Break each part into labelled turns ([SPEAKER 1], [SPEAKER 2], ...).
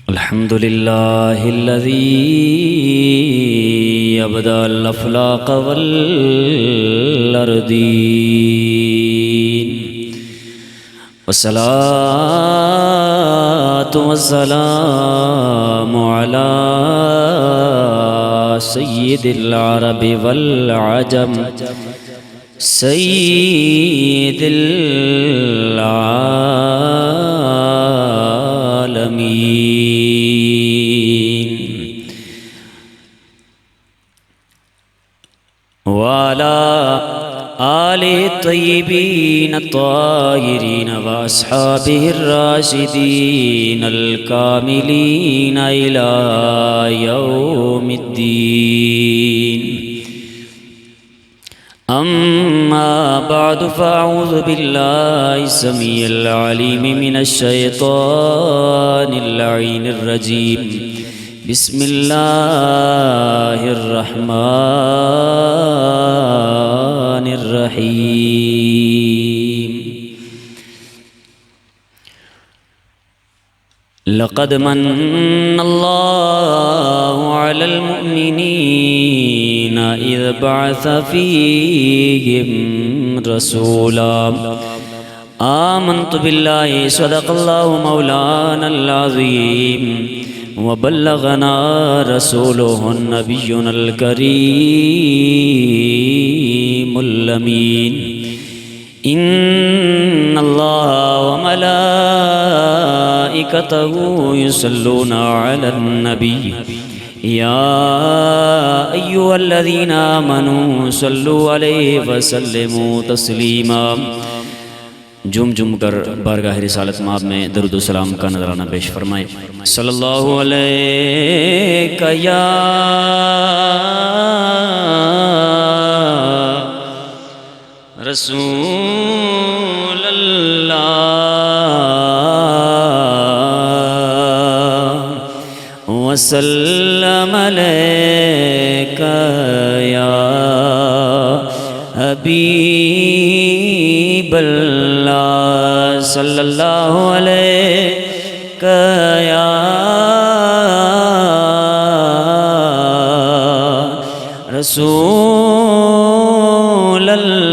[SPEAKER 1] الحمد لله الذي أبدى الأفلاق والأرضين، والصلاة والسلام على سيد العرب والعجم، سيد العالمين، وعلى آله الطيبين الطاهرين وأصحابه الراشدين الكاملين إلى يوم الدين. أما بعد، فأعوذ بالله السميع العليم من الشيطان اللعين الرجيم. بسم الله الرحمن الرحيم. لقد من الله على المؤمنين إذ بعث فيهم رسولا. آمنت بالله، صدق الله مولانا العظيم، وبلغنا رسوله النبينا الكريم الأمين. إن الله وملائكته يصلون على النبي، يا أيها الذين آمنوا صلوا عليه وسلموا تسلیما. جم جم کر بارگاہ رسالت مآب میں درود و سلام کا نذرانہ پیش فرمائے. صلی اللہ علیہ یا رسول اللہ، وسلم علیک یا حبیب اللہ، صلی اللہ علیک یا رسول اللہ،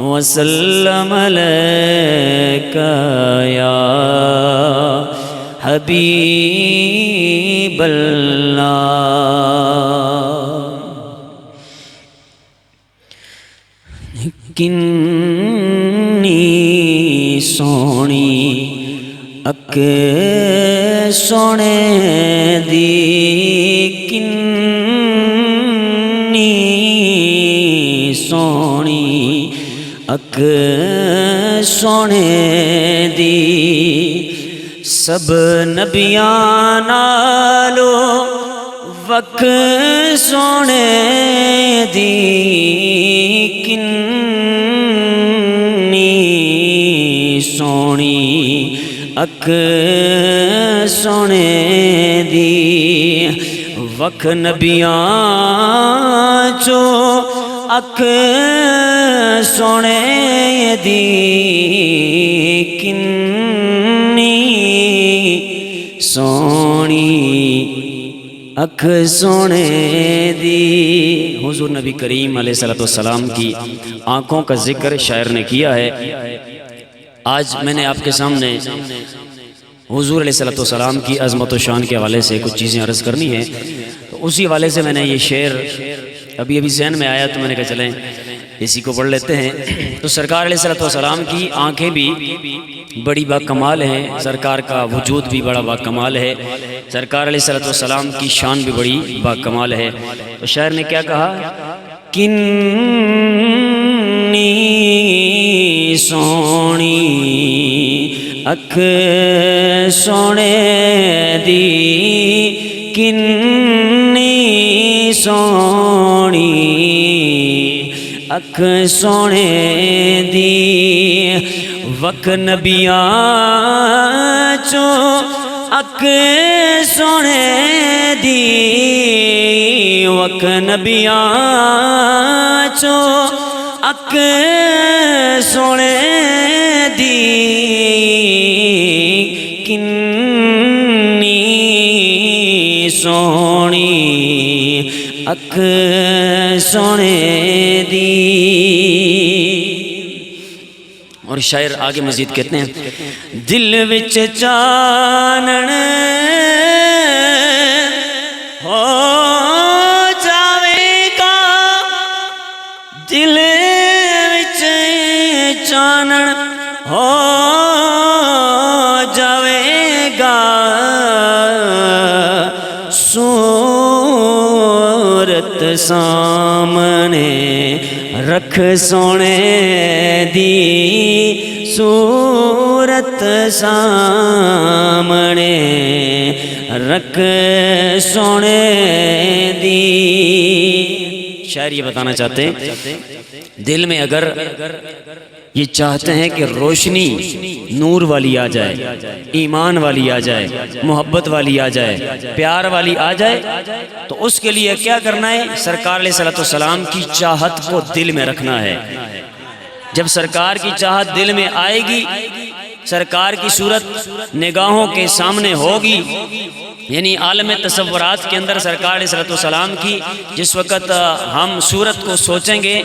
[SPEAKER 1] وسلم علیک یا حبیب اللہ. کنی سونی اک سونے دی، کنی سونی اک سونے دی، سب نبیاں نالو وک سونے دی، کنی سونی اک سونے دی، وک نبیاں چو اک سونے دی، کنی سونی اک سونے دی. حضور نبی کریم علیہ السلام کی آنکھوں کا ذکر شاعر نے کیا ہے. آج میں نے آپ کے سامنے حضور علیہ السلام کی عظمت و شان کے حوالے سے کچھ چیزیں عرض کرنی ہیں. تو اسی حوالے سے میں نے یہ شعر ابھی ذہن میں آیا تو میں نے کہا چلیں اسی کو پڑھ لیتے ہیں. تو سرکار علیہ السلام کی آنکھیں بھی بڑی با کمال ہیں، سرکار کا وجود بھی بڑا با کمال ہے، سرکار علیہ السلام کی شان بھی بڑی با کمال ہے. تو شاعر نے کیا کہا؟ کنی سونی اک سونے دی، کنی سونی اک سونے دی، وک نبیاں چو اک سونے دی، وک نبیاں چو اک سونے دی کنی سونی اکھ سونے دی. اور شاعر آگے مزید کہتے ہیں دل وچ چانن ہو جاوے گا، دل وچ چانن ہو جاوے گا، صورت سامنے رکھ سونے دی، صورت سامنے رکھ سونے دی. شاعر یہ بتانا چاہتے ہیں دل میں اگر یہ چاہتے ہیں کہ روشنی نور والی آ جائے، ایمان والی آ جائے، محبت والی آ جائے، پیار والی آ جائے، تو اس کے لیے کیا کرنا ہے؟ سرکار علیہ السلام کی چاہت کو دل میں رکھنا ہے. جب سرکار کی چاہت دل میں آئے گی، سرکار کی صورت نگاہوں کے سامنے ہوگی، یعنی عالم تصورات کے اندر سرکار علیہ السلام کی جس وقت ہم صورت کو سوچیں گے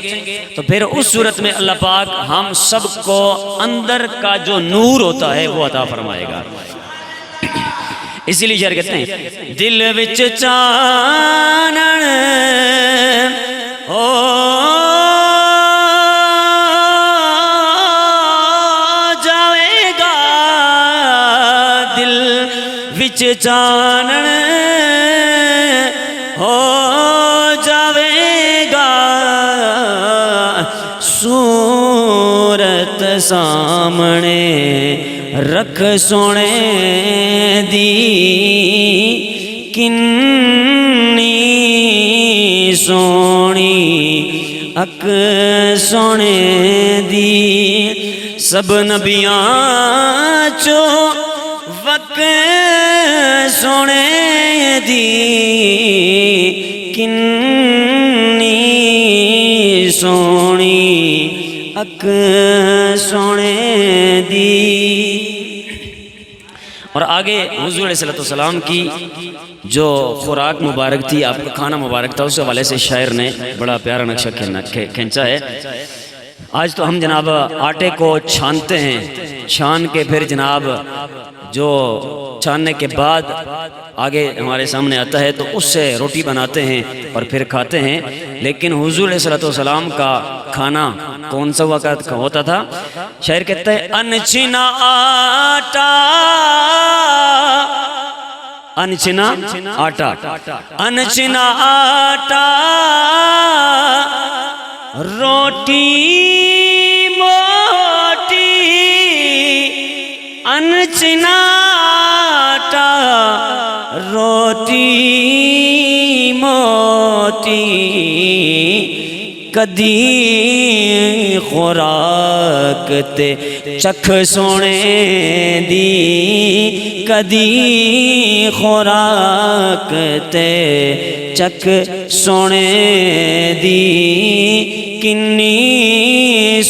[SPEAKER 1] تو پھر اس صورت میں اللہ پاک ہم سب کو اندر کا جو نور ہوتا ہے وہ عطا فرمائے گا. اسی لیے شاعر کہتے ہیں دل وچ چانن ہو چانن ہو جاوے گا، صورت سامنے رکھ سونے دی کنی سونی اک سونے دی. سب نبیاں چو وک سونے دی کنی سونی اک سونے دی. اور آگے حضور علیہ السلام کی جو خوراک مبارک تھی، آپ کا کھانا مبارک تھا، اس حوالے سے شاعر نے بڑا پیارا نقشہ کھینچا ہے. آج تو ہم جناب آٹے کو چھانتے ہیں، چھان کے پھر جناب جو چھاننے کے بعد آگے ہمارے سامنے آتا ہے تو اس سے روٹی بناتے ہیں اور پھر کھاتے ہیں. لیکن حضور علیہ السلام کا کھانا کون سا وقت ہوتا تھا؟ شاعر کہتا ہے انچنا آٹا، انچنا آٹا، انچنا آٹا روٹی موٹی، انچنا آٹا روٹی موٹی، کدی خوراک تے چکھ سونے دی، کدی خوراک تے چکھ سونے دی کنی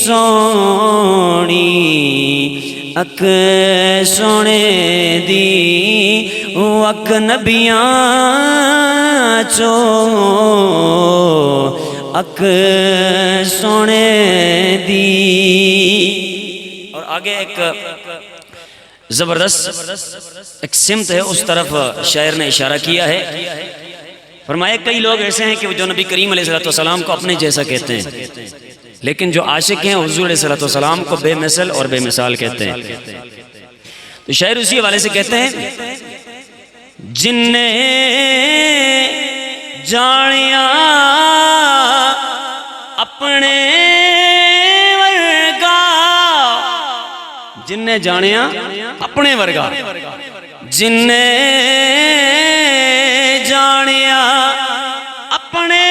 [SPEAKER 1] سونی اک سونے دی. اک نبیاں چو اک سونے دی. اور آگے ایک زبردست ایک سمت ہے، اس طرف شاعر نے اشارہ کیا ہے. فرمایا کئی لوگ ایسے ہیں کہ جو نبی کریم علیہ السلام کو اپنے جیسا کہتے ہیں، لیکن جو عاشق ہیں حضور علیہ السلام کو بے مثل اور بے مثال کہتے ہیں. تو شاعر اسی حوالے سے کہتے ہیں جن نے جانیا اپنے ورگا، جن نے جانیا اپنے ورگا، جن نے جانیا اپنے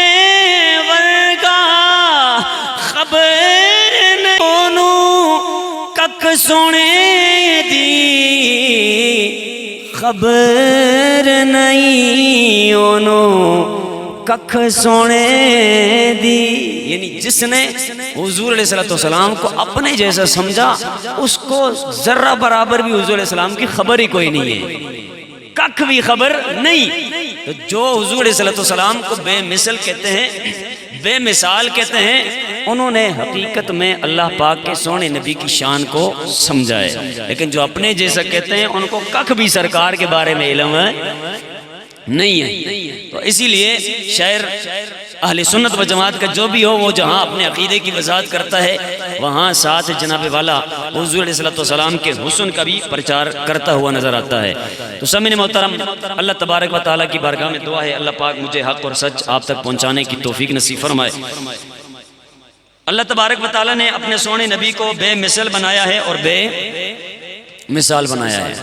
[SPEAKER 1] ورگا، خبر نونو کک سونے دی، خبر نہیں اونو ککھ سونے دی، یعنی جس نے حضور علیہ السلام کو اپنے جیسا سمجھا اس کو ذرہ برابر بھی حضور علیہ السلام کی خبر ہی کوئی نہیں ہے، ککھ بھی خبر نہیں۔ تو جو حضور علیہ السلام کو بے مثل کہتے ہیں، بے مثال کہتے ہیں، انہوں نے حقیقت میں اللہ پاک کے سونے نبی کی شان کو سمجھا ہے، لیکن جو اپنے جیسا کہتے ہیں ان کو ککھ بھی سرکار کے بارے میں علم نہیں ہے۔ تو اسی لیے شاعر اہل سنت و جماعت کا جو بھی ہو، وہ جہاں اپنے عقیدے کی وضاحت کرتا ہے وہاں ساتھ جناب والا حضور علیہ السلام کے حسن کا بھی پرچار کرتا ہوا نظر آتا ہے۔ تو سامعین محترم، اللہ تبارک و تعالیٰ کی بارگاہ میں دعا ہے اللہ پاک مجھے حق اور سچ آپ تک پہنچانے کی توفیق نصیب فرمائے۔ اللہ تبارک و تعالیٰ نے اپنے سونے نبی کو بے مثل بنایا ہے اور بے مثال بنایا ہے۔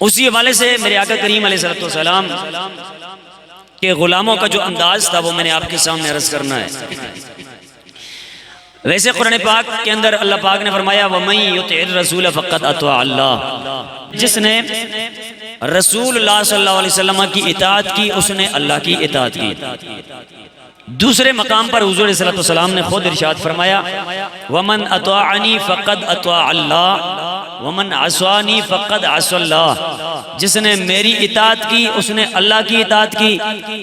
[SPEAKER 1] اسی حوالے سے میرے آقا کریم علیہ السلام کہ غلاموں کا جو انداز تھا وہ میں نے آپ کے سامنے عرض کرنا ہے۔ ویسے قرآن پاک کے اندر اللہ پاک نے فرمایا وَمَن يُطِعِ الرَّسُولَ فَقَدْ أَطَاعَ اللَّهَ، جس نے رسول اللہ صلی اللہ علیہ وسلم کی اطاعت کی اس نے اللہ کی اطاعت کی۔ دوسرے مقام پر حضور علیہ السلام نے خود ارشاد فرمایا وَمَنْ أَطَاعَنِي فَقَدْ أَطَاعَ اللَّهَ وَمَنْ عَصَانِي فَقَدْ عَصَى اللَّهَ، جس نے میری اطاعت کی اس نے اللہ کی اطاعت کی،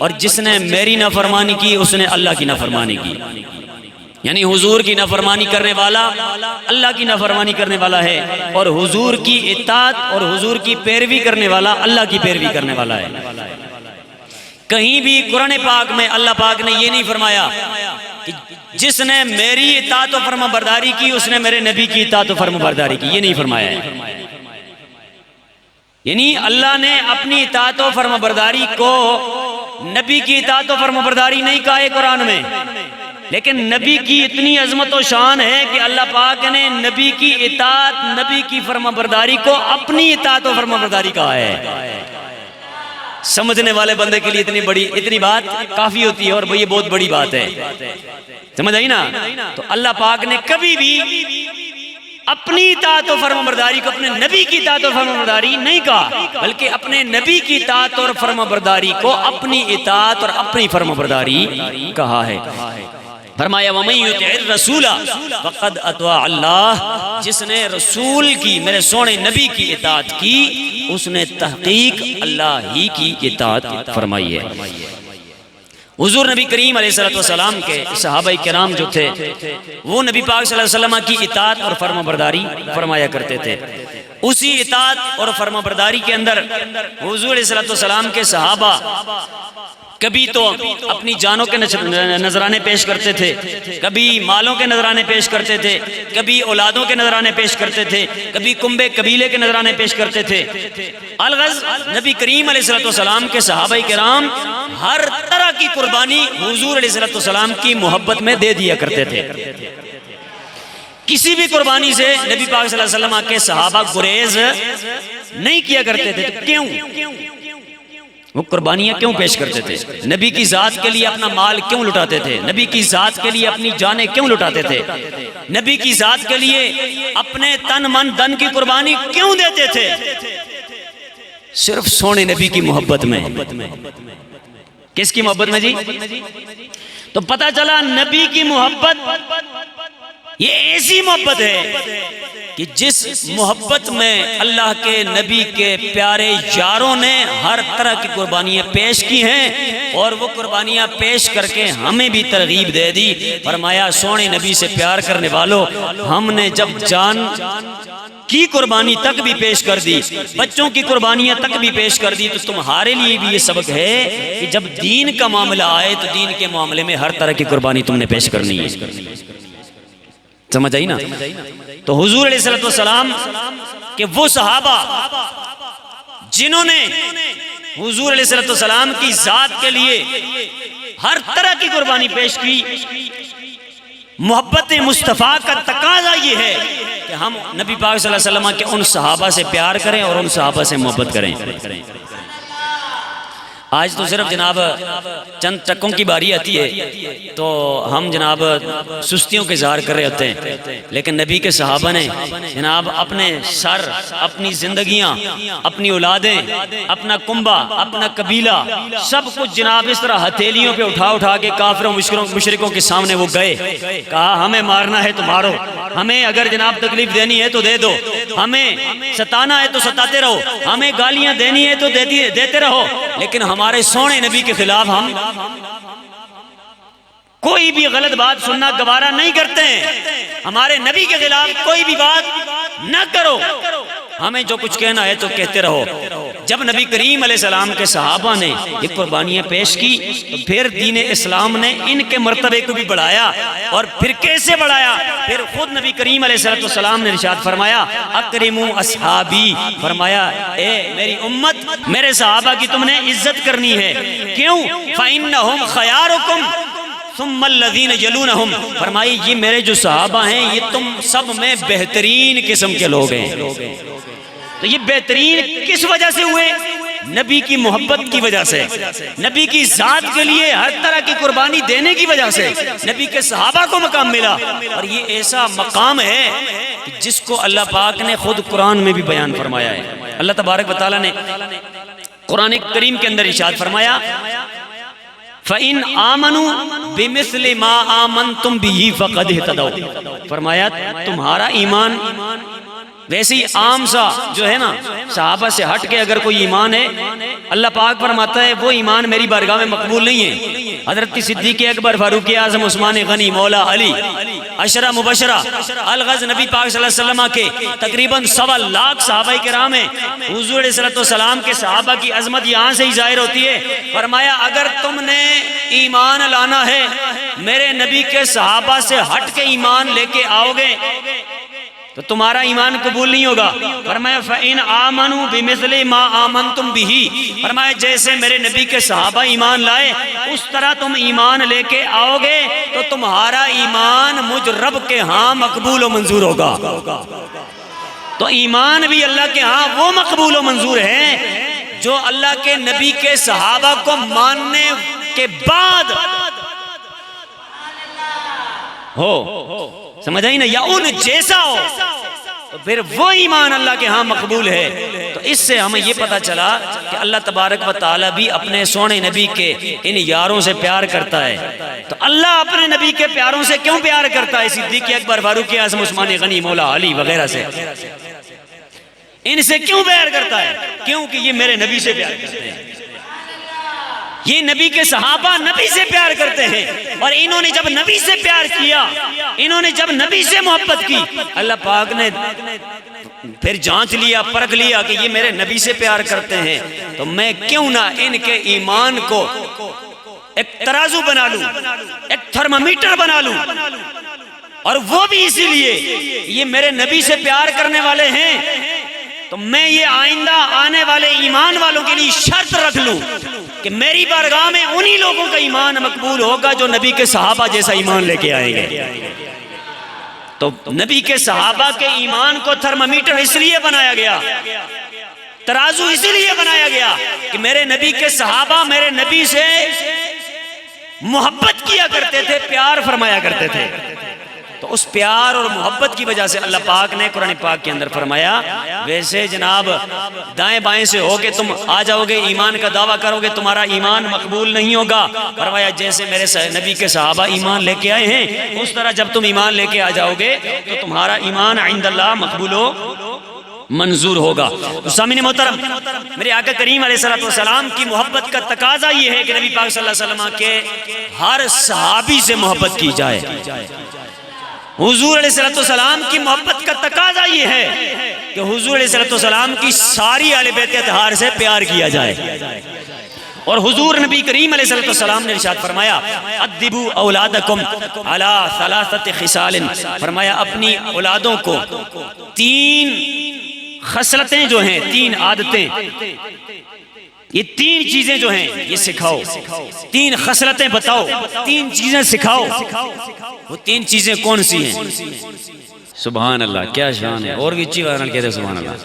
[SPEAKER 1] اور جس نے میری نافرمانی کی اس نے اللہ کی نافرمانی کی۔ یعنی حضور کی نافرمانی کرنے والا اللہ کی نافرمانی کرنے والا ہے، اور حضور کی اطاعت اور حضور کی پیروی کرنے والا اللہ کی پیروی کرنے والا ہے۔ کہیں بھی قرآن پاک میں اللہ پاک نے یہ نہیں فرمایا کہ جس نے میری اطاعت و فرما برداری کی اس نے میرے نبی کی اطاعت و فرما برداری کی، یہ نہیں فرمایا ہے۔ یعنی اللہ نے اپنی اطاعت و فرما برداری کو نبی کی اطاعت و فرما برداری نہیں کہا ہے قرآن میں، لیکن نبی کی اتنی عظمت و شان ہے کہ اللہ پاک نے نبی کی اطاعت، نبی کی فرما برداری کو اپنی اطاعت و فرما برداری کہا ہے۔ سمجھنے والے بندے کے لیے اتنی بات کافی ہوتی ہے، اور یہ بہت بڑی بات ہے، سمجھ آئی نا؟ تو اللہ پاک نے کبھی بھی اپنی اطاعت و فرما برداری کو اپنے نبی کی اطاعت و فرما برداری نہیں کہا، بلکہ اپنے نبی کی اطاعت اور فرما برداری کو اپنی اطاعت اور اپنی فرما برداری کہا ہے۔ فرمایا وَمَن يُطِعِ الرَّسُولَ فَقَدْ أَطَاعَ اللَّهَ، جس نے رسول کی میرے سونے نبی کی اطاعت کی اس نے تحقیق اللہ ہی کی اطاعت فرمائی ہے۔ حضور نبی کریم علیہ السلام کے صحابہ کرام جو تھے وہ نبی پاک صلی اللہ علیہ وسلم کی اطاعت اور فرما برداری فرمایا کرتے تھے۔ اسی اطاعت اور فرما برداری کے اندر حضور علیہ السلام کے صحابہ کبھی تو اپنی جانوں کے نذرانے پیش کرتے تھے، کبھی مالوں کے نذرانے پیش کرتے تھے، کبھی اولادوں کے نذرانے پیش کرتے تھے، کبھی کنبے قبیلے کے نذرانے پیش کرتے تھے۔ الغرض نبی کریم علیہ السلام کے صحابہ کرام ہر طرح کی قربانی حضور علیہ السلام کی محبت میں دے دیا کرتے تھے۔ کسی بھی قربانی سے نبی پاک صلی اللہ علیہ وسلم کے صحابہ گریز نہیں کیا کرتے تھے۔ کیوں؟ وہ قربانیاں کیوں پیش کرتے تھے؟ نبی کی ذات کے لیے اپنا مال کیوں لٹاتے تھے؟ نبی کی ذات کے لیے اپنی جانیں کیوں لٹاتے تھے؟ نبی کی ذات کے لیے اپنے تن من دن کی قربانی کیوں دیتے تھے؟ صرف سونے نبی کی محبت میں۔ کس کی محبت میں جی؟ تو پتہ چلا نبی کی محبت یہ ایسی محبت ہے کہ جس محبت میں اللہ کے نبی کے پیارے یاروں نے ہر طرح کی قربانیاں پیش کی ہیں، اور وہ قربانیاں پیش کر کے ہمیں بھی ترغیب دے دی۔ فرمایا سونے نبی سے پیار کرنے والوں، ہم نے جب جان کی قربانی تک بھی پیش کر دی، بچوں کی قربانیاں تک بھی پیش کر دی، تو تمہارے لیے بھی یہ سبق ہے کہ جب دین کا معاملہ آئے تو دین کے معاملے میں ہر طرح کی قربانی تم نے پیش کرنی ہے۔ سمجھ آئی نا؟ تو حضور علیہ السلام کہ وہ صحابہ جنہوں نے حضور علیہ السلام کی ذات کے لیے ہر طرح کی قربانی پیش کی، محبت مصطفیٰ کا تقاضا یہ ہے کہ ہم نبی پاک صلی اللہ علیہ وسلم کے ان صحابہ سے پیار کریں اور ان صحابہ سے محبت کریں۔ آج تو صرف جناب چند ٹکوں کی باری آتی ہے تو ہم جناب سستیوں کے اظہار کر رہے ہوتے ہیں، لیکن نبی کے صحابہ نے جناب اپنے سر، اپنی زندگیاں، اپنی اولادیں، اپنا کنبہ، اپنا قبیلہ، سب کچھ جناب اس طرح ہتھیلیوں پہ اٹھا کے کافروں مشرکوں کے سامنے وہ گئے، کہا ہمیں مارنا ہے تو مارو، ہمیں اگر جناب تکلیف دینی ہے تو دے دو، ہمیں ستانا ہے تو ستاتے رہو، ہمیں گالیاں دینی ہے تو دیتے رہو، لیکن ہمارے سونے نبی کے خلاف ہم کوئی بھی غلط بات سننا گوارا نہیں کرتے ہیں، ہمارے نبی کے خلاف کوئی بھی بات نہ کرو، ہمیں جو کچھ کہنا ہے تو کہتے رہو۔ جب نبی کریم علیہ السلام کے صحابہ نے یہ قربانیاں پیش کی تو پھر دین اسلام نے ان کے مرتبے کو بھی بڑھایا، اور پھر کیسے بڑھایا؟ پھر خود نبی کریم علیہ السلام نے ارشاد فرمایا اکرموا اصحابی، فرمایا اے میری امت، میرے صحابہ کی تم نے عزت کرنی ہے، کیوں؟ فإنہم خیارکم ثم الذین یلونہم، فرمائی یہ میرے جو صحابہ ہیں یہ تم سب میں بہترین قسم کے لوگ ہیں۔ تو یہ بہترین کس وجہ سے ہوئے؟ نبی کی محبت کی وجہ سے، نبی کی ذات کے لیے ہر طرح کی قربانی دینے کی وجہ سے نبی کے صحابہ کو مقام ملا، اور یہ ایسا مقام ہے جس کو اللہ پاک نے خود قرآن میں بھی بیان فرمایا ہے۔ اللہ تبارک و تعالیٰ نے قرآن کریم کے اندر ارشاد فرمایا فَإِنْ آمَنُوا بِمِثْلِ مَا آمَنْتُمْ بِهِ فَقَدْ اهْتَدَوْا، فرمایا تمہارا ایمان ویسے ہی عام سا جو ہے نا صحابہ سے ہٹ کے اگر کوئی ایمان ہے، اللہ پاک فرماتا ہے وہ ایمان میری بارگاہ میں مقبول نہیں ہے۔ حضرت صدیق اکبر، فاروق اعظم، عثمان غنی، مولا علی، عشرہ مبشرہ الغز نبی پاک صلی اللہ علیہ وسلم کے تقریباً 1.25 لاکھ صحابہ کرام ہیں۔ حضور علیہ السلام کے صحابہ کی عظمت یہاں سے ہی ظاہر ہوتی ہے۔ فرمایا اگر تم نے ایمان لانا ہے میرے نبی کے صحابہ سے ہٹ کے ایمان لے کے آؤ گے تو تمہارا ایمان قبول نہیں ہوگا۔ فرمایا فَإِنْ آمَنُوا بِمِثْلِ مَا آمَنْتُمْ بِهِ، فرمایا جیسے میرے نبی کے صحابہ ایمان لائے اس طرح تم ایمان لے کے آؤ گے تو تمہارا ایمان مجھ رب کے ہاں مقبول و منظور ہوگا۔ تو ایمان بھی اللہ کے ہاں وہ مقبول و منظور ہے جو اللہ کے نبی کے صحابہ کو ماننے کے بعد ہو، سمجھ آئی نا، یا ان جیسا ہو، تو پھر وہ ایمان اللہ کے ہاں مقبول ہے۔ تو اس سے ہمیں یہ پتا چلا کہ اللہ تبارک و تعالیٰ بھی اپنے سونے نبی کے ان یاروں سے پیار کرتا ہے۔ تو اللہ اپنے نبی کے پیاروں سے کیوں پیار کرتا ہے؟ صدیق اکبر، فاروق اعظم، عثمان غنی، مولا علی وغیرہ سے ان سے کیوں پیار کرتا ہے؟ کیونکہ یہ میرے نبی سے پیار کرتے ہیں، یہ نبی کے صحابہ نبی سے پیار کرتے ہیں، اور انہوں نے جب نبی سے پیار کیا، انہوں نے جب نبی سے محبت کی، اللہ پاک نے پھر جانچ لیا، پرکھ لیا کہ یہ میرے نبی سے پیار کرتے ہیں تو میں کیوں نہ ان کے ایمان کو ایک ترازو بنا لوں، ایک تھرمامیٹر بنا لوں، اور وہ بھی اسی لیے یہ میرے نبی سے پیار کرنے والے ہیں تو میں یہ آئندہ آنے والے ایمان والوں کے لیے شرط رکھ لوں کہ میری بارگاہ میں انہی لوگوں کا ایمان مقبول ہوگا جو نبی کے صحابہ جیسا ایمان لے کے آئیں گے۔ تو نبی کے صحابہ کے ایمان کو تھرمامیٹر اس لیے بنایا گیا، ترازو اسی لیے بنایا گیا کہ میرے نبی کے صحابہ میرے نبی سے محبت کیا کرتے تھے، پیار فرمایا کرتے تھے۔ تو اس پیار اور محبت کی وجہ سے اللہ پاک نے قرآن پاک کے اندر فرمایا ویسے جناب دائیں بائیں سے ہو کے تم آ جاؤ گے، ایمان کا دعویٰ کرو گے، تمہارا ایمان مقبول نہیں ہوگا۔ فرمایا جیسے میرے نبی کے صحابہ ایمان لے کے آئے ہیں اس طرح جب تم ایمان لے کے آ جاؤ گے تو تمہارا ایمان عند اللہ مقبول ہو منظور ہوگا۔ تو سامعین محترم، میرے آقا کریم علیہ السلام کی محبت کا تقاضا یہ ہے کہ نبی پاک صلی اللہ علیہ وسلم کے ہر صحابی سے محبت کی جائے۔ حضور علیہ السلام کی محبت کا تقاضا یہ ہے کہ حضور علیہ السلام کی ساری اہل بیت اطہار سے پیار کیا جائے۔ اور حضور نبی کریم علیہ السلام نے ارشاد فرمایا ادبوا اولادکم علی ثلاثۃ خصال، فرمایا اپنی اولادوں کو 3 خصلتیں جو ہیں، 3 عادتیں، یہ 3 چیزیں جو ہیں یہ سکھاؤ، 3 خصلتیں بتاؤ، 3 چیزیں سکھاؤ۔ وہ 3 چیزیں کون سی ہیں؟ سبحان اللہ، کیا شان ہے، اور بھی اچھی بات کہتے ہیں سبحان اللہ۔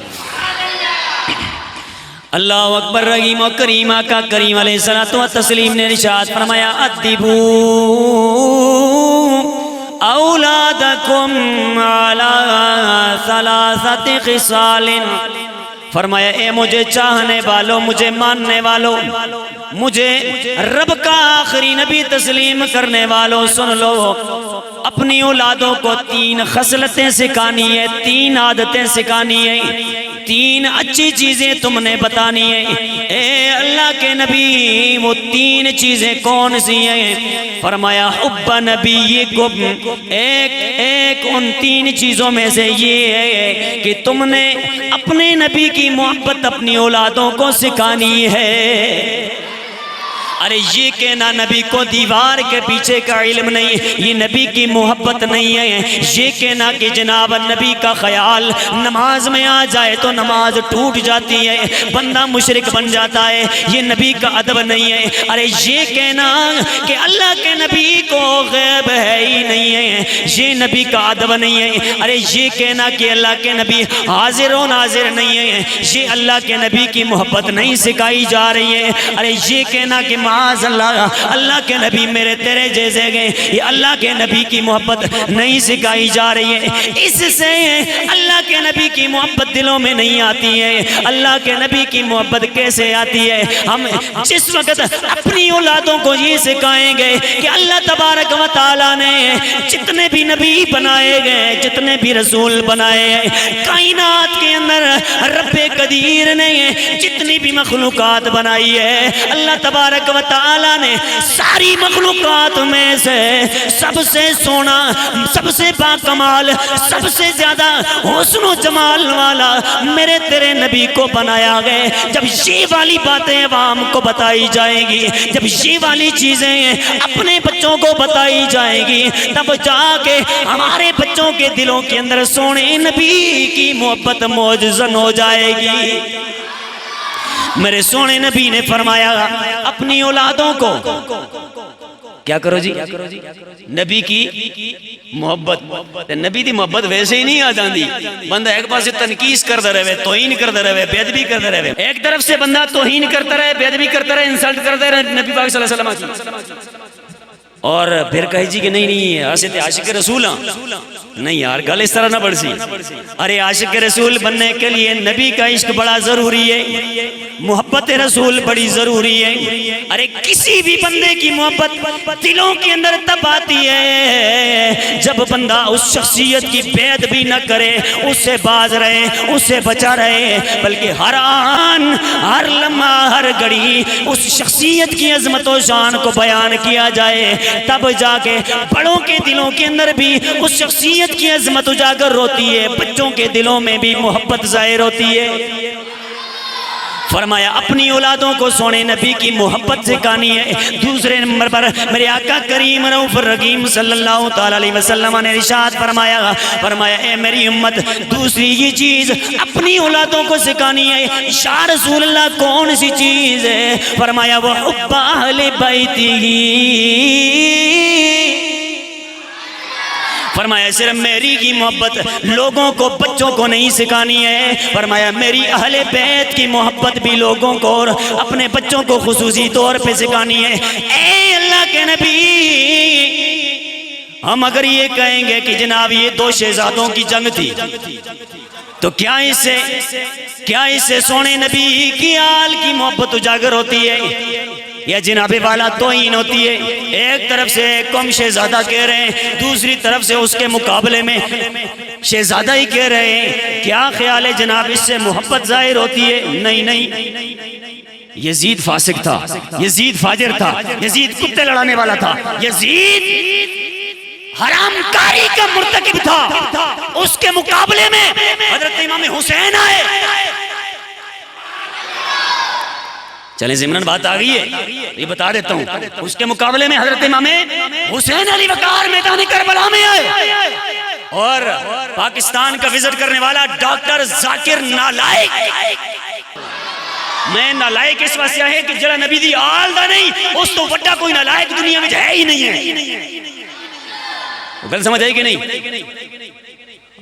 [SPEAKER 1] اللہ اکبر رحیم و کریم آقا کریم علیہ الصلوۃ والتسلیم نے ارشاد فرمایا ادبو اولادکم علی ثلاثت خصال، فرمایا اے مجھے چاہنے والوں، مجھے ماننے والوں، مجھے رب کا آخری نبی تسلیم کرنے والوں، سن لو، اپنی اولادوں کو 3 خصلتیں سکھانی ہے، 3 عادتیں سکھانی ہے، 3 اچھی چیزیں تم نے بتانی ہیں۔ اے اللہ کے نبی وہ 3 چیزیں کون سی ہیں؟ فرمایا حب نبیکم، ایک ان 3 چیزوں میں سے یہ ہے کہ تم نے اپنے نبی کی محبت اپنی اولادوں کو سکھانی ہے۔ ارے یہ کہنا نبی کو دیوار کے پیچھے کا علم نہیں، یہ نبی کی محبت نہیں ہے۔ یہ کہنا کہ جناب نبی کا خیال نماز میں آ جائے تو نماز ٹوٹ جاتی ہے، بندہ مشرک بن جاتا ہے، یہ نبی کا ادب نہیں ہے۔ ارے یہ کہنا کہ اللہ کے نبی کو غیب ہے ہی نہیں ہے، یہ نبی کا ادب نہیں ہے۔ ارے یہ کہنا کہ اللہ کے نبی حاضر و ناظر نہیں ہے، یہ اللہ کے نبی کی محبت نہیں سکھائی جا رہی ہے۔ ارے یہ کہنا کہ معاذ اللہ کے نبی میرے تیرے جیسے گئے، یہ اللہ کے نبی کی محبت نہیں سکھائی جا رہی ہے۔ اس سے اللہ کے نبی کی محبت دلوں میں نہیں آتی ہے۔ اللہ کے نبی کی محبت کیسے آتی ہے؟ ہم جس وقت اپنی اولادوں کو یہ سکھائیں گے کہ اللہ تبارک و تعالیٰ نے جتنے بھی نبی بنائے گئے، جتنے بھی رسول بنائے ہیں، کائنات کے اندر رب قدیر نے جتنی بھی مخلوقات بنائی ہے، اللہ تبارک و تعالیٰ نے ساری مخلوقات میں سے سب سے سونا، سب سے باکمال، سب سے زیادہ حسن و جمال والا میرے تیرے نبی کو بنایا گئے۔ جب یہ والی باتیں عوام کو بتائی جائیں گی، جب یہ والی چیزیں اپنے بچوں کو بتائی جائیں گی، تب جا کے ہمارے بچوں کے دلوں کے اندر سونے نبی کی محبت موجزن ہو جائے گی۔ میرے سونے نبی نے فرمایا اپنی اولادوں کو کیا کرو جی؟ نبی کی محبت۔ نبی دی محبت ویسے ہی نہیں آ جاندی، بندہ ایک پاس سے تنقیس کرتا رہے، توہین کرتا رہے، بے ادبی کرتا رہے، ایک طرف سے بندہ توہین کرتا رہے، بے ادبی کرتا رہے، انسلٹ کرتا رہے نبی پاک صلی اللہ علیہ وسلم کی، اور پھر کہے جی کہ نہیں ایسے تے عاشق رسول ہیں۔ نہیں یار گل اس طرح نہ بڑھ سی۔ ارے عاشق رسول بننے کے لیے نبی کا عشق بڑا ضروری ہے، محبت رسول بڑی ضروری ہے۔ ارے کسی بھی بندے کی محبت دلوں کے اندر تب آتی ہے جب بندہ اس شخصیت کی بے ادبی نہ کرے، اس سے باز رہے، اس سے بچا رہے، بلکہ ہر آن، ہر لمحہ، ہر گھڑی اس شخصیت کی عظمت و شان کو بیان کیا جائے، تب جا کے بڑوں کے دلوں کے اندر بھی اس شخصیت کی عظمت اجاگر ہوتی ہے، بچوں کے دلوں میں بھی محبت ظاہر ہوتی ہے۔ فرمایا اپنی اولادوں کو سونے نبی کی محبت سکھانی ہے۔ دوسرے نمبر پر میرے آقا کریم رؤوف الرحیم صلی اللہ تعالی علیہ وسلم نے ارشاد فرمایا اے میری امت، دوسری یہ چیز اپنی اولادوں کو سکھانی ہے۔ یا رسول اللہ کون سی چیز ہے؟ فرمایا وہ حب اہل بیتہ، فرمایا صرف میری کی محبت لوگوں کو، بچوں کو نہیں سکھانی ہے، فرمایا میری اہل بیت کی محبت بھی لوگوں کو اور اپنے بچوں کو خصوصی طور پہ سکھانی ہے۔ اے اللہ کے نبی، ہم اگر یہ کہیں گے کہ جناب یہ 2 شہزادوں کی جنگ تھی تو کیا اس سے سونے نبی کی آل کی محبت اجاگر ہوتی ہے یا جناب والا توہین ہوتی ہے؟ ایک طرف سے قوم شہزادہ کہہ رہے ہیں، دوسری طرف سے اس کے مقابلے میں شہزادہ ہی کہہ رہے ہیں، کیا خیال ہے جناب اس سے محبت ظاہر ہوتی ہے؟ نہیں، یزید فاسق تھا، یزید فاجر تھا، یزید کتے لڑانے والا تھا، یزید حرام کاری کا مرتکب تھا، اس کے مقابلے میں حضرت امام حسین آئے۔ چلیں ضمناً بات آ گئی ہے، یہ بتا دیتا ہوں، اس کے مقابلے میں حضرت امام حسین علی وقار میدان کربلا میں آئے، اور پاکستان کا وزٹ کرنے والا ڈاکٹر ذاکر نالائق، میں نالائق اس واسطے ہے کہ جڑا نبی دی آل دا نہیں، اس تو وڈا کوئی نالائق دنیا میں ہے ہی نہیں ہے۔ گل سمجھ آئی کہ نہیں؟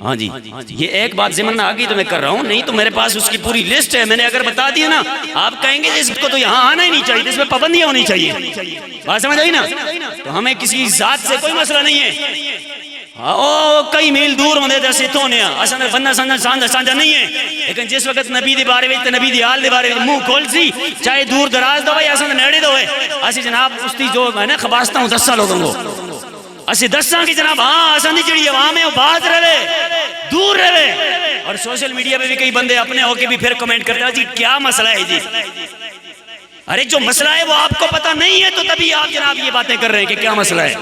[SPEAKER 1] ہاں جی، یہ ایک بات ذمن میں آ گئی تو میں کر رہا ہوں، نہیں تو میرے پاس اس کی پوری لسٹ ہے. میں نے اگر بتا دیا نا آپ کہیں گے اس کو تو یہاں آنا ہی نہیں چاہیے، اس میں پابندیاں ہونی چاہیے. بات سمجھ آئی نا؟ تو ہمیں کسی ذات سے کوئی مسئلہ نہیں ہے. کئی میل دور ہونے دے سے تو نے اساں بندہ سانجا نہیں ہے، لیکن جس وقت نبی دے بارے وچ تے نبی دی حال دے بارے وچ منہ کھول سی، چاہے دور دراز دا ہوئے اساں نیڑے دا ہوئے، اسی جناب اس دی جو ہے نا خباستہ ہوں دسا لوگوں کو اسی دساں کہ جناب ہاں اساں دی جڑی عوام ہے وہ باز رہے دور رہے. اور سوشل میڈیا پہ بھی کئی بندے اپنے ہو کے بھی پھر کمنٹ کرتے ہیں جی کیا مسئلہ ہے جی. ارے جو مسئلہ ہے وہ آپ کو پتہ نہیں ہے تو تبھی آپ جناب یہ باتیں کر رہے ہیں کہ کیا مسئلہ ہے.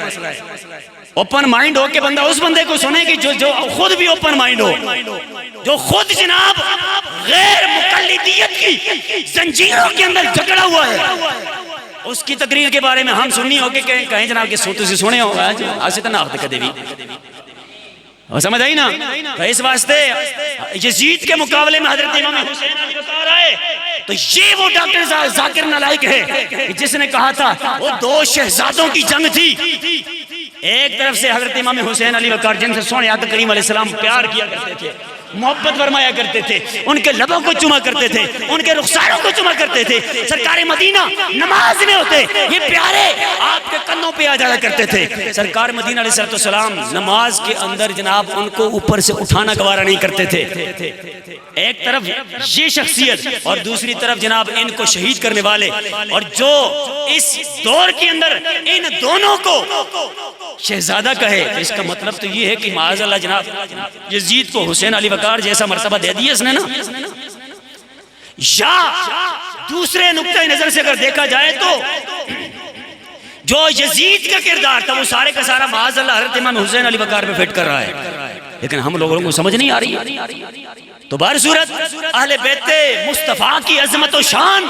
[SPEAKER 1] اوپن مائنڈ ہو کے بندہ اس بندے کو سنے کہ جو خود بھی اوپن مائنڈ ہو، جو خود جناب غیر مقلدیت کی زنجیروں کے اندر جکڑا ہوا ہے، اس کی تقریر کے بارے میں ہم سننی ہو کے کہیں جناب کہ سوتو سے سنے ہو ایسے تو نہ آختے کدے بھی. سمجھ آئی نا؟ تو اس واسطے یزید کے مقابلے میں حضرت امام حسین علی وقار آئے تو یہ وہ ڈاکٹر ذاکر نالائق ہے جس نے کہا تھا وہ دو شہزادوں کی جنگ تھی. ایک طرف سے حضرت امام حسین علی وقار جن سے سونے آقا کریم علیہ السلام پیار کیا کرتے تھے، محبت فرمایا کرتے تھے، ان کے لبوں کو چوما کرتے تھے، ان کے رخساروں کو چوما کرتے تھے. سرکار مدینہ نماز میں ہوتے یہ پیارے آپ کے کندھوں پہ آ جایا کرتے تھے. سرکار مدینہ علیہ السلام نماز کے اندر جناب ان کو اوپر سے اٹھانا گوارا نہیں کرتے تھے. ایک طرف یہ شخصیت اور دوسری طرف جناب ان کو شہید کرنے والے، اور جو اس دور کے اندر ان دونوں کو شہزادہ کہے تو اس کا مطلب تو یہ ہے کہ معاذ اللہ جناب یزید کو حسین علی وقار جیسا مرتبہ دے دیا اس نے نا. یا دوسرے نقطۂ نظر سے اگر دیکھا جائے تو جو یزید کا کردار تھا وہ سارے کا سارا معاذ اللہ حضرت امام حسین علی وقار پہ فٹ کر رہا ہے، لیکن ہم لوگوں کو سمجھ نہیں آ رہی. تو بہر صورت اہل بیت مصطفیٰ کی عظمت و شان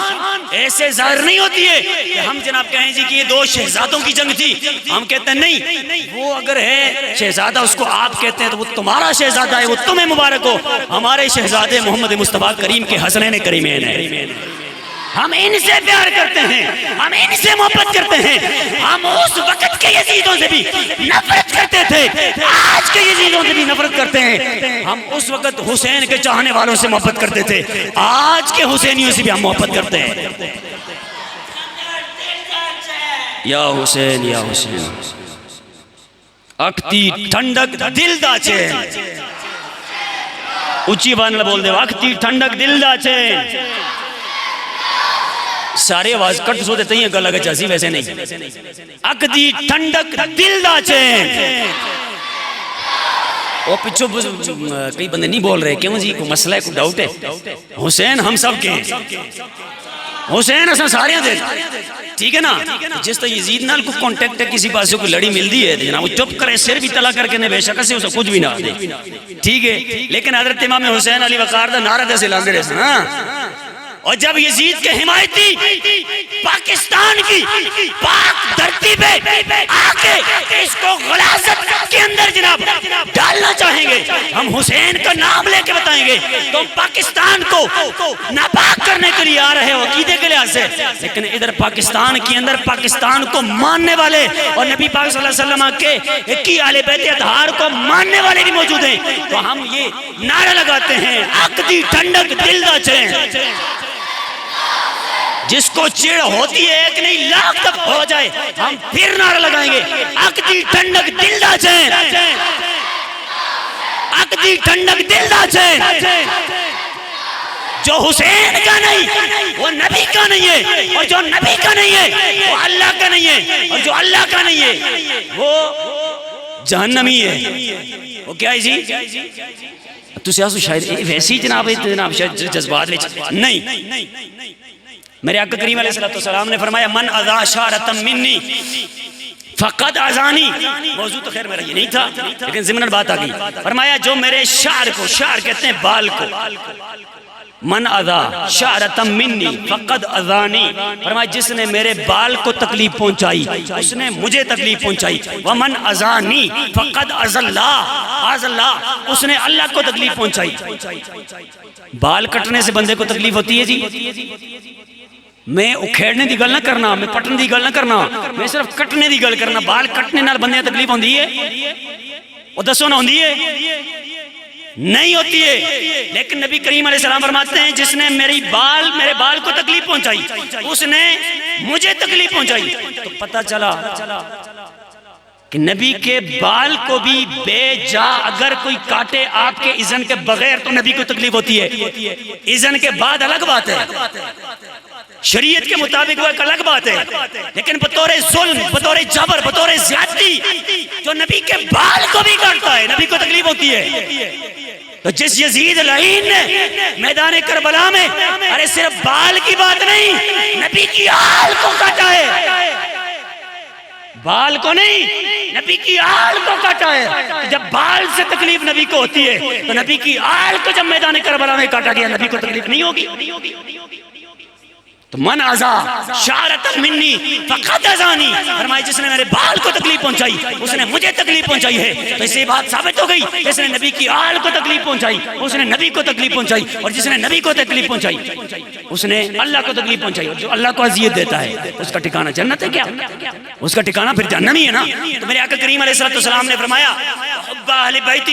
[SPEAKER 1] ایسے ظاہر نہیں ہوتی ہے کہ ہم جناب کہیں جی کہ یہ دو شہزادوں کی جنگ تھی. ہم کہتے ہیں نہیں، وہ اگر ہے شہزادہ اس کو آپ کہتے ہیں تو وہ تمہارا شہزادہ ہے، وہ تمہیں مبارک ہو. ہمارے شہزادے محمد مصطفیٰ کریم کے حسنین کریمین ہیں. ہم ان سے پیار کرتے ہیں، ہم ان سے محبت کرتے ہیں. ہم اس وقت کے یزیدوں سے بھی نفرت کرتے تھے، آج کے یزیدوں سے بھی نفرت کرتے ہیں. ہم اس وقت حسین کے چاہنے والوں سے محبت کرتے تھے، آج کے حسینیوں سے بھی ہم محبت کرتے ہیں. یا حسین یا حسین اکتی ٹھنڈک دل دا چین. اچھی بات بول دے اکتی ٹھنڈک دل دا چین. سارے آواز کٹ سو دیتے ہیں گلہ گچاسی ویسے نہیں. اکدی ٹھنڈک دل دا چین. وہ پچھو کئی بندے نہیں بول رہے کیوں جی کوئی مسئلہ ہے کوئی ڈاؤٹ ہے. حسین ہم سب کے ہیں، حسین اساں سارے دے ٹھیک ہے نا. جس طرح یزید نال کو کانٹیکٹ ہے کسی پاسے کو لڑی ملدی ہے جناب وہ چپ کرے سر بھی تلا کر کے نے بے شک سے اسے کچھ بھی نہ دے ٹھیک ہے. لیکن حضرت امام حسین علی وقار دا نعرہ دے سے لاندے رہے نا. اور جب یزید کے حمایتی پاکستان کی پاک دھرتی پہ آکے اس کو غلاظت کے اندر جناب ڈالنا چاہیں گے، ہم حسین کا نام لے کے بتائیں گے تم پاکستان کو ناپاک کرنے کے لیے آ رہے ہو عقیدے کے لحاظ سے. لیکن ادھر پاکستان کے اندر پاکستان کو ماننے والے اور نبی پاک صلی اللہ علیہ وسلم کے اہل بیت اطہار کو ماننے والے بھی موجود ہیں. تو ہم یہ نعرہ لگاتے ہیں عقدی ٹھنڈک دل دا چین. جس کو چڑ ہوتی ہے ایک نہیں لاکھ تک ہو جائے ہم پھر نعرہ لگائیں گے عقدی ٹھنڈک دل دا چین. عقدی ٹھنڈک دل دا چین. جو حسین کا نہیں وہ نبی کا نہیں ہے، اور جو نبی کا نہیں ہے وہ اللہ کا نہیں ہے، اور جو اللہ کا نہیں ہے وہ جہنمی ہے. وہ کیا ہے جی تو سیاسو شاید ویسی جناب جذبات نہیں. میرے آقا کریم علیہ السلام نے فرمایا من اذا شارتا منی فقد اذانی. موضوع تو خیر میرا یہ نہیں تھا لیکن ضمناً بات آگئی. فرمایا جو میرے شعر کو، شعر کہتے ہیں بال کو، من اذا شعرتا منی فقد اذانی. فرمایا جس نے میرے بال کو تکلیف پہنچائی اس نے مجھے تکلیف پہنچائی. ومن اذانی فقد اذى اللہ، اس نے اللہ کو تکلیف پہنچائی. بال کٹنے سے بندے کو تکلیف ہوتی ہے جی. میں اکھیڑنے دی گل نہ کرنا، میں پٹن دی گل نہ کرنا، میں صرف کٹنے دی گل کرنا. بال کٹنے نال بندے تکلیف ہوندی ہے وہ دسو نہ ہوندی ہے. نہیں ہوتی ہے. لیکن نبی کریم علیہ السلام فرماتے ہیں جس نے میرے بال کو تکلیف پہنچائی اس نے مجھے تکلیف پہنچائی. تو پتہ چلا کہ نبی کے بال کو بھی بے جا اگر کوئی کاٹے آپ کے اذن کے بغیر تو نبی کو تکلیف ہوتی ہے. اذن کے بعد الگ بات ہے, شریعت کے مطابق وہ ایک الگ بات ہے, لیکن بطور ظلم, بطور جبر, بطور زیادتی جو نبی کے بال کو بھی کاٹتا ہے نبی کو تکلیف ہوتی ہے. تو جس یزید لعین نے میدان کربلا میں ارے صرف بال کی بات نہیں نبی کی آل کو کاٹا ہے, بال کو نہیں نبی کی آل کو کاٹا ہے. جب بال سے تکلیف نبی کو ہوتی ہے تو نبی کی آل کو جب میدان کربلا میں کاٹا گیا نبی کو تکلیف نہیں ہوگی. تو من ازا شعرۃ منی فقد ازانی, فرمایا جس نے میرے بال کو تکلیف پہنچائی اس نے مجھے تکلیف پہنچائی ہے. تو اس سے بات ثابت ہو گئی جس نے نبی کی آل کو تکلیف پہنچائی اس نے نبی کو تکلیف پہنچائی, اور جس نے نبی کو تکلیف پہنچائی اس نے اللہ کو تکلیف پہنچائی. اور جو اللہ کو اذیت دیتا ہے اس کا ٹھکانہ جنت ہے کیا؟ اس کا ٹھکانہ پھر جہنم ہی ہے نا. تو میرے آقا کریم علیہ السلام نے فرمایا حب اہل بیتہ,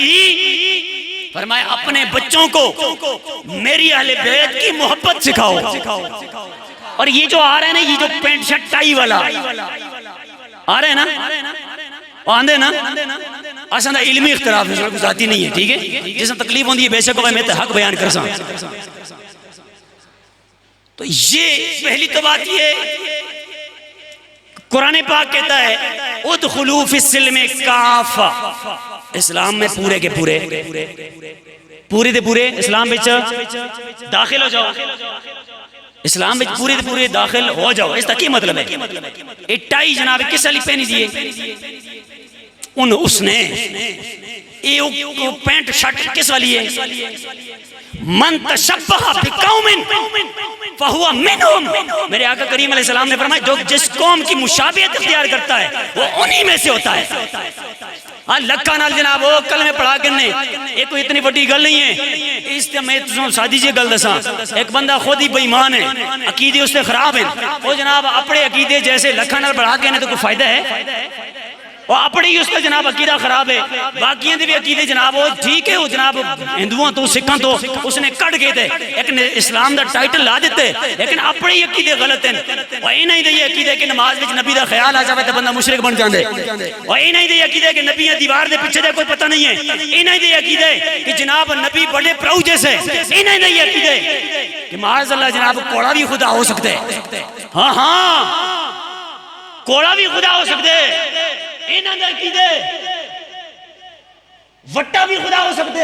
[SPEAKER 1] فرمایا اپنے بچوں کو میری اہل بیت کی محبت سکھاؤ. اور یہ جو آ رہے ہیں نا, یہ جو پینٹ شرٹ ٹائی والا آ رہے ہیں نا, آندے نا اصلا علمی اختلاف ہے, کوئی ذاتی نہیں ہے, ٹھیک ہے, جس میں تکلیف ہوندی ہے بے شک میں حق بیان کر ساں. تو یہ پہلی تو بات یہ قرآن پاک کہتا ہے ادخلوا فی السلم کافہ, اسلام میں پورے کے پورے دے پورے اسلام بچ داخل ہو جاؤ, اسلام میں پورے پورے داخل ہو جاؤ. اس کا کیا مطلب ہے؟ اٹائی جناب کس علی پہنی دیئے اس نے پینٹ شرٹ کس والی ہے؟ من تشبہ بقوم فہو منہم. میرے آقا کریم علیہ السلام نے فرمایا جو جس قوم کی مشابہت اختیار کرتا ہے وہ انہی میں سے ہوتا ہے. لکھا نال جناب وہ کلمے پڑھا کرنے ایک کوئی اتنی بڑی گل نہیں ہے. اس میں سادی جی گل دساں, ایک بندہ خود ہی بے ایمان ہے, عقیدے اس سے خراب ہیں, وہ جناب اپنے عقیدے جیسے لکھا نال پڑھا کے تو کوئی فائدہ ہے؟ وہ اپنے ہی اس کا جناب عقیدہ خراب ہے, باقیاں دے بھی عقیدے جناب وہ ٹھیک ہے, وہ جناب ہندوؤں تو سکھاں تو اس نے کٹ گئے تھے ایک اسلام دا ٹائٹل لا دیتے, لیکن اپنے ہی عقیدے غلط ہیں. وہ یہ نہیں دے عقیدے کہ نماز وچ نبی دا خیال آ جاوے تے بندہ مشرک بن جاندے, وہ یہ نہیں دے عقیدے کہ نبی دیوار دے پیچھے دا کوئی پتہ نہیں ہے, یہ نہیں دے عقیدے کہ جناب نبی بڑے پراؤ جیسے, یہ نہیں دے عقیدے کہ معاذ اللہ جناب کوڑا بھی خدا ہو سکتے, ہاں ہاں کوڑا بھی خدا ہو سکتے, انہاں دے عقیدے وٹا بھی خدا ہو سکتے.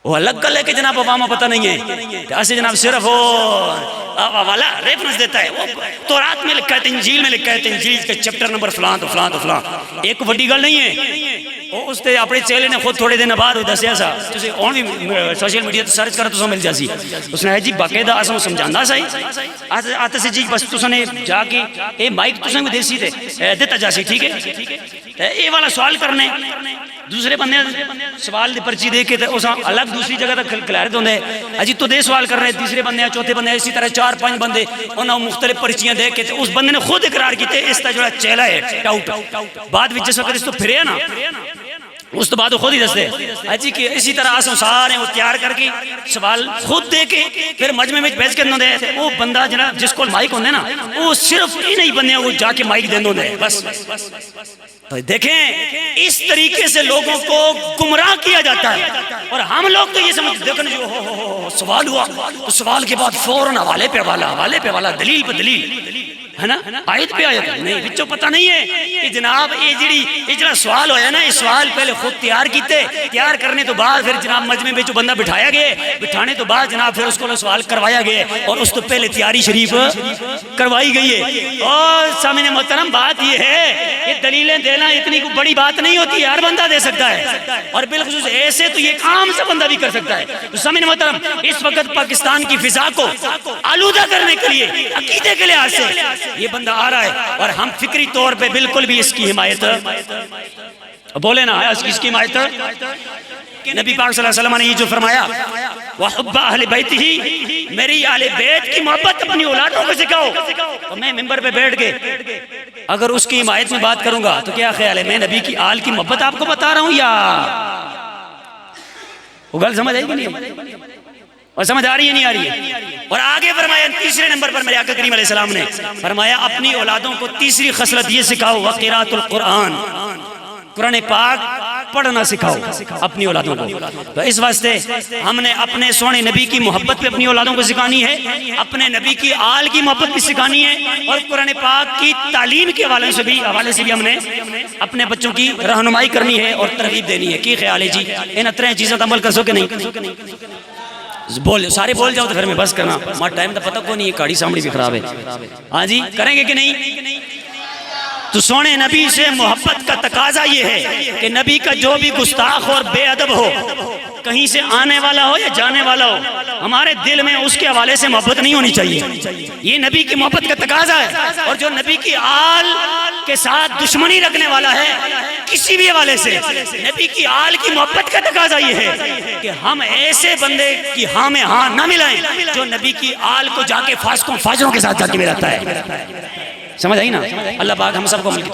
[SPEAKER 1] وہ الگ گل ہے کہ جناب عوامہ پتہ نہیں ہے, ایسے جناب صرف وہ والا ریفرنس دیتا ہے, وہ تورات میں لکھا ہے, انجیل میں لکھا ہے, انجیل کے چپٹر نمبر فلان تو فلان تو فلان, ایک وڈی گل نہیں ہے. اس تے اپنے چیلے نے خود تھوڑے دن بعد دسیا سا, تسی اور بھی سوشل میڈیا تے سرچ کرو تو مل جاسی. اس نے جی باقاعدہ اساں سمجھاندا سی آتے سے جی بس تساں نے جا کے اے مائک تساں کو دیسی تے دیتا جاسی, ٹھیک ہے, اے والا سوال کرنے دوسرے بندے سوال دی پرچی دے کے اساں الگ دوسری جگہ تک کھلارے ہوندے, اجی تو دے سوال کر رہے تیسرے بندے چوتھے بندے اسی طرح 4-5 بندے انہاں مختلف پرچیاں دے کے اس بندے نے خود اقرار کیتے اس کا جو چہلہ ہے ٹاؤٹ, بعد وچ جس وقت اس تو پھریا نا اس تو بعد وہ خود ہی دستے اجی کہ اسی طرح اساں سارے وہ تیار کر کے سوال خود دے کے پھر مجمع میں بیٹھ کے نہ دے, وہ بندہ جناب جس کو مائک ہوندے نا وہ صرف ہی نہیں بندے وہ جا کے مائک دیندے ہوندے بس. تو دیکھیں اس طریقے سے لوگوں کو گمراہ کیا جاتا ہے, اور ہم لوگ تو یہ سمجھتے دیکھیں جو سوال ہوا تو سوال کے بعد فوراً حوالے پہ حوالہ دلیل پہ دلیل ہے نا, آیت پہ آیت نہیں, بچوں پتہ نہیں ہے کہ جناب یہ جڑا سوال ہویا نا, یہ سوال پہلے خود تیار کیتے, تیار کرنے تو بعد پھر جناب مجمع میں جو بندہ بٹھایا گئے, بٹھانے تو بعد جناب پھر اس کو سوال کروایا گئے, اور اس تو پہلے تیاری شریف کروائی گئی ہے. اور سامنے محترم بات یہ ہے کہ دلیلیں دینا اتنی بڑی بات نہیں ہوتی ہے, ہر بندہ دے سکتا ہے, اور بالخصوص ایسے تو یہ عام سا بندہ بھی کر سکتا ہے. تو سامنے محترم اس وقت پاکستان کی فضا کو آلودہ کرنے کے لیے عقیدے کے لحاظ سے یہ بندہ آ رہا ہے, اور ہم فکری طور پہ بالکل بھی اس کی حمایت بولے نا اس کی حمایت. نبی پاک صلی اللہ علیہ وسلم نے یہ جو فرمایا وَحُبَّ أَهْلِ بَيْتِهِ, میری اہل بیت کی محبت اپنی اولادوں کو سکھاؤ. تو میں منبر پہ بیٹھ کے اگر اس کی حمایت میں بات کروں گا تو کیا خیال ہے میں نبی کی آل کی محبت آپ کو بتا رہا ہوں یا وہ گل سمجھ آئی کہ نہیں؟ اور سمجھ آ رہی ہے نہیں آ رہی ہے؟ اور آگے فرمایا تیسرے نمبر پر میرے آقا کریم علیہ السلام نے فرمایا اپنی اولادوں کو تیسری خصلت یہ سکھاؤ وقراءۃ القرآن، قرآن پاک پڑھنا سکھاؤ اپنی اولادوں کو۔ تو اس واسطے ہم نے اپنے سونے نبی کی محبت بھی اپنی اولادوں کو سکھانی ہے، اپنے نبی کی آل کی محبت بھی سکھانی ہے، اور قرآن پاک کی تعلیم کے حوالے سے بھی ہم نے اپنے بچوں کی رہنمائی کرنی ہے اور ترغیب دینی ہے۔ کی خیال ہے جی؟ ان اترے چیزوں کا عمل کر سو کہ نہیں؟ بول سارے بول جاؤ تو پھر میں بس کرنا، ہمارا ٹائم تو پتہ کو نہیں ہے، کاڑی سامڑی بھی خراب ہے۔ ہاں جی کریں گے کہ نہیں؟ تو سونے نبی سے محبت کا تقاضا یہ ہے کہ نبی کا جو بھی گستاخ اور بے ادب ہو، کہیں سے آنے والا ہو یا جانے والا ہو، ہمارے دل میں اس کے حوالے سے محبت نہیں ہونی چاہیے۔ یہ نبی کی محبت کا تقاضا ہے۔ اور جو نبی کی آل کے ساتھ دشمنی رکھنے والا ہے کسی بھی حوالے سے، نبی کی آل کی محبت کا تقاضا یہ ہے کہ ہم ایسے بندے کی ہاں میں ہاں نہ ملائیں جو نبی کی آل کو جا کے فاسقوں فاجروں کے ساتھ جا کے ملاتا ہے۔ سمجھ آئی نا؟ اللہ پاک ہم سب کو مل کے